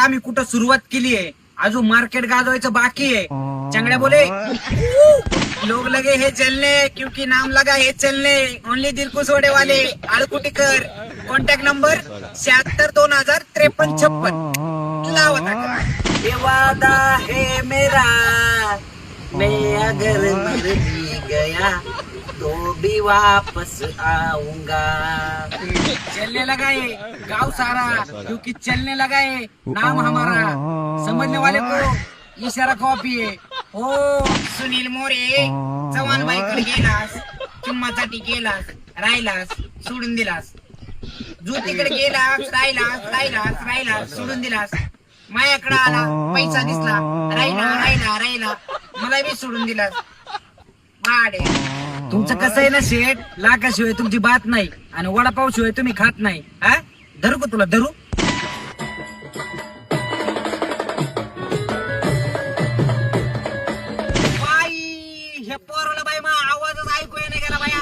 आम्ही कुठं सुरुवात केली आहे, अजून मार्केट गाजवायचं बाकी आहे. चंगड्या बोले लोग लगे हे चलने क्योंकि नाम लगा हे चलने ओनली दिल को सोडे वाले आळकुटीकर. कॉन्टॅक्ट नंबर 76205356 लावा. ये वादा है मेरा मैं अगर मर भी गया तो भी वापस आऊंगा. चलने लगा है गाँव सारा क्योंकि चलने लगा है नाम हमारा. समझने वाले को इशारा कॉपी आहे. हो सुनील मोरे चव्हाण बाईकडे गेलास, किंमतसाठी गेलास, राहिलास, सोडून दिलास. ज्योतीकडे गेलास, राहिलास, सोडून दिलास. माझ्याकडे आला, पैसा दिसला, राहिला, मला बी सोडून दिलास. माडे तुमचं कसं आहे ना शेठ, लाखाशिवाय तुमची बात नाही आणि वडापाव शिवाय तुम्ही खात नाही. हा धरू का तुला धरू? बाई हे पोरवलं बाई, मग आवाजच ऐकू येणे गेला बाया.